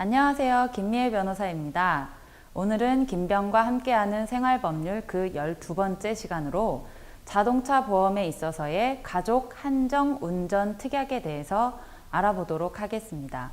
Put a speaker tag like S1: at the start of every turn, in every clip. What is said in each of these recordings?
S1: 안녕하세요. 김미애 변호사입니다. 오늘은 김병과 함께하는 생활법률 그 12번째 시간으로 자동차 보험에 있어서의 가족 한정 운전 특약에 대해서 알아보도록 하겠습니다.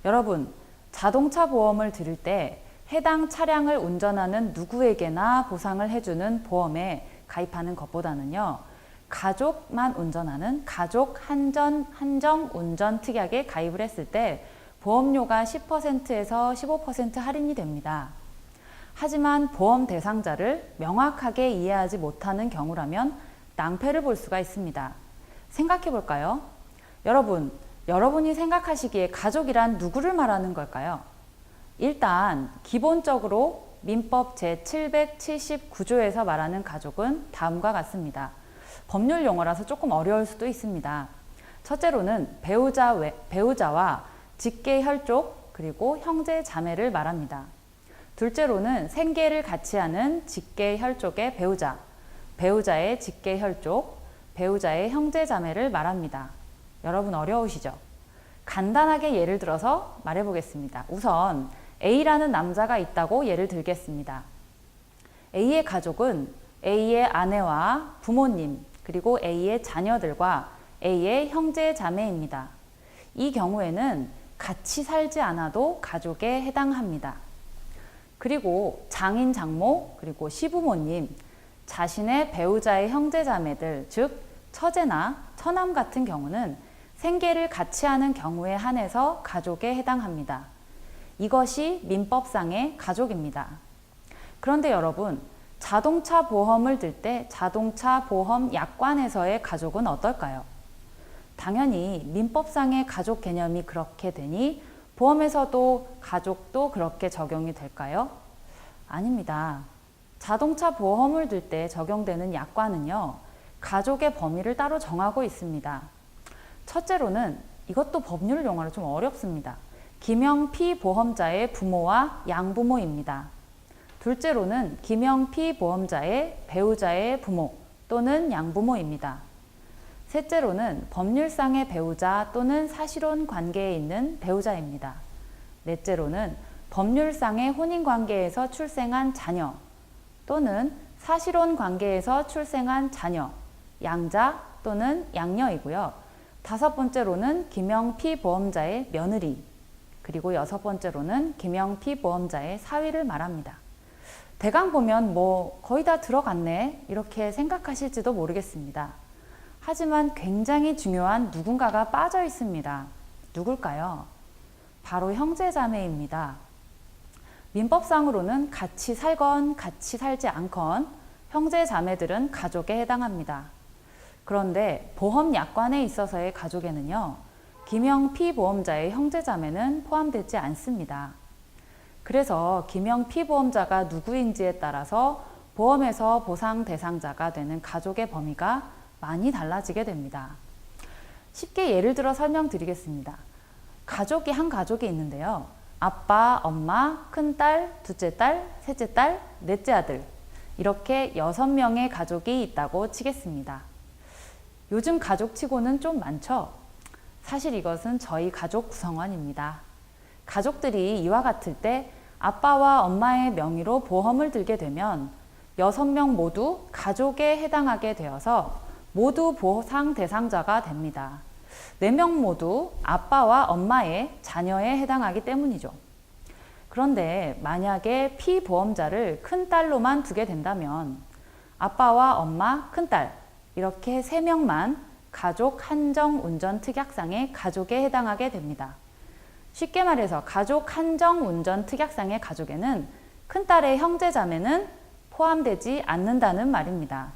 S1: 여러분, 자동차 보험을 들을 때 해당 차량을 운전하는 누구에게나 보상을 해주는 보험에 가입하는 것보다는요, 가족만 운전하는 가족 한정 운전 특약에 가입을 했을 때 보험료가 10%에서 15% 할인이 됩니다. 하지만 보험 대상자를 명확하게 이해하지 못하는 경우라면 낭패를 볼 수가 있습니다. 생각해 볼까요? 여러분이 생각하시기에 가족이란 누구를 말하는 걸까요? 일단 기본적으로 민법 제779조에서 말하는 가족은 다음과 같습니다. 법률 용어라서 조금 어려울 수도 있습니다. 첫째로는 배우자와 직계 혈족 그리고 형제 자매를 말합니다. 둘째로는 생계를 같이 하는 직계 혈족의 배우자, 배우자의 직계 혈족, 배우자의 형제 자매를 말합니다. 여러분 어려우시죠? 간단하게 예를 들어서 말해 보겠습니다. 우선 A라는 남자가 있다고 예를 들겠습니다. A의 가족은 A의 아내와 부모님 그리고 A의 자녀들과 A의 형제 자매입니다. 이 경우에는 같이 살지 않아도 가족에 해당합니다. 그리고 장인 장모 그리고 시부모님, 자신의 배우자의 형제 자매들, 즉 처제나 처남 같은 경우는 생계를 같이 하는 경우에 한해서 가족에 해당합니다. 이것이 민법상의 가족입니다. 그런데 여러분, 자동차 보험을 들 때 자동차 보험 약관에서의 가족은 어떨까요? 당연히 민법상의 가족 개념이 그렇게 되니 보험에서도 가족도 그렇게 적용이 될까요? 아닙니다. 자동차 보험을 들 때 적용되는 약관은요, 가족의 범위를 따로 정하고 있습니다. 첫째로는 이것도 법률 용어로 좀 어렵습니다. 기명 피보험자의 부모와 양부모입니다. 둘째로는 기명 피보험자의 배우자의 부모 또는 양부모입니다. 셋째로는 법률상의 배우자 또는 사실혼 관계에 있는 배우자입니다. 넷째로는 법률상의 혼인관계에서 출생한 자녀 또는 사실혼 관계에서 출생한 자녀, 양자 또는 양녀이고요. 다섯 번째로는 기명 피보험자의 며느리, 그리고 여섯 번째로는 기명 피보험자의 사위를 말합니다. 대강 보면 거의 다 들어갔네 이렇게 생각하실지도 모르겠습니다. 하지만 굉장히 중요한 누군가가 빠져 있습니다. 누굴까요? 바로 형제자매입니다. 민법상으로는 같이 살건 같이 살지 않건 형제자매들은 가족에 해당합니다. 그런데 보험약관에 있어서의 가족에는요, 기명 피보험자의 형제자매는 포함되지 않습니다. 그래서 기명 피보험자가 누구인지에 따라서 보험에서 보상 대상자가 되는 가족의 범위가 많이 달라지게 됩니다. 쉽게 예를 들어 설명드리겠습니다. 한 가족이 있는데요. 아빠, 엄마, 큰딸, 둘째딸, 셋째딸, 넷째 아들 이렇게 6명의 가족이 있다고 치겠습니다. 요즘 가족치고는 좀 많죠? 사실 이것은 저희 가족 구성원입니다. 가족들이 이와 같을 때 아빠와 엄마의 명의로 보험을 들게 되면 6명 모두 가족에 해당하게 되어서 모두 보상 대상자가 됩니다. 4명 모두 아빠와 엄마의 자녀에 해당하기 때문이죠. 그런데 만약에 피보험자를 큰딸로만 두게 된다면 아빠와 엄마, 큰딸 이렇게 3명만 가족 한정 운전 특약상의 가족에 해당하게 됩니다. 쉽게 말해서 가족 한정 운전 특약상의 가족에는 큰딸의 형제자매는 포함되지 않는다는 말입니다.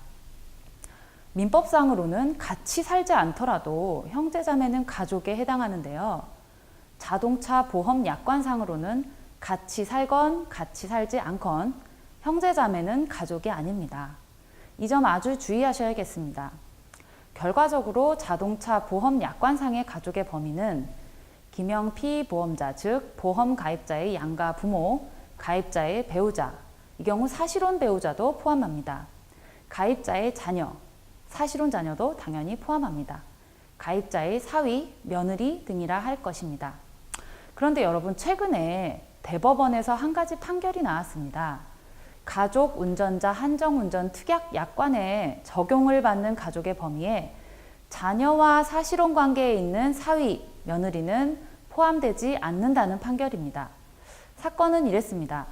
S1: 민법상으로는 같이 살지 않더라도 형제자매는 가족에 해당하는데요. 자동차 보험 약관상으로는 같이 살건 같이 살지 않건 형제자매는 가족이 아닙니다. 이 점 아주 주의하셔야겠습니다. 결과적으로 자동차 보험 약관상의 가족의 범위는 기명 피보험자, 즉 보험 가입자의 양가 부모, 가입자의 배우자, 이 경우 사실혼 배우자도 포함합니다. 가입자의 자녀, 사실혼 자녀도 당연히 포함합니다. 가입자의 사위, 며느리 등이라 할 것입니다. 그런데 여러분, 최근에 대법원에서 한 가지 판결이 나왔습니다. 가족 운전자 한정운전 특약 약관에 적용을 받는 가족의 범위에 자녀와 사실혼 관계에 있는 사위, 며느리는 포함되지 않는다는 판결입니다. 사건은 이랬습니다.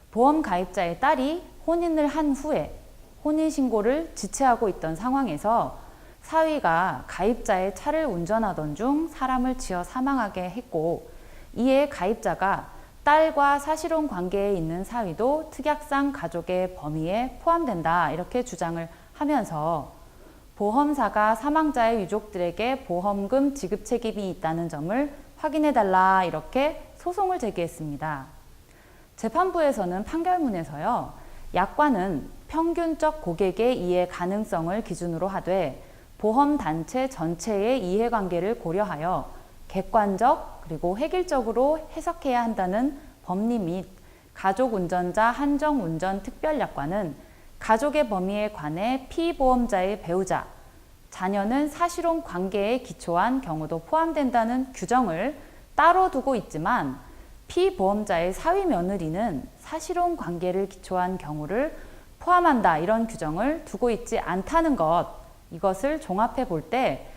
S1: 보험 가입자의 딸이 혼인을 한 후에 혼인신고를 지체하고 있던 상황에서 사위가 가입자의 차를 운전하던 중 사람을 치어 사망하게 했고, 이에 가입자가 딸과 사실혼 관계에 있는 사위도 특약상 가족의 범위에 포함된다, 이렇게 주장을 하면서 보험사가 사망자의 유족들에게 보험금 지급 책임이 있다는 점을 확인해달라, 이렇게 소송을 제기했습니다. 재판부에서는 판결문에서요, 약관은 평균적 고객의 이해 가능성을 기준으로 하되 보험단체 전체의 이해관계를 고려하여 객관적 그리고 획일적으로 해석해야 한다는 법리 및 가족운전자 한정운전 특별약관은 가족의 범위에 관해 피보험자의 배우자, 자녀는 사실혼 관계에 기초한 경우도 포함된다는 규정을 따로 두고 있지만, 피보험자의 사위 며느리는 사실혼 관계를 기초한 경우를 포함한다, 이런 규정을 두고 있지 않다는 것, 이것을 종합해 볼 때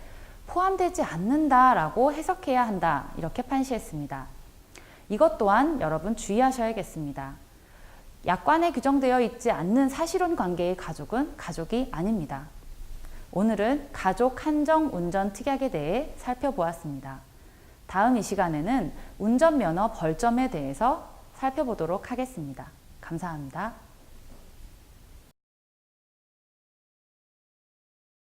S1: 포함되지 않는다라고 해석해야 한다, 이렇게 판시했습니다. 이것 또한 여러분 주의하셔야겠습니다. 약관에 규정되어 있지 않는 사실혼 관계의 가족은 가족이 아닙니다. 오늘은 가족 한정 운전 특약에 대해 살펴보았습니다. 다음 이 시간에는 운전면허 벌점에 대해서 살펴보도록 하겠습니다. 감사합니다.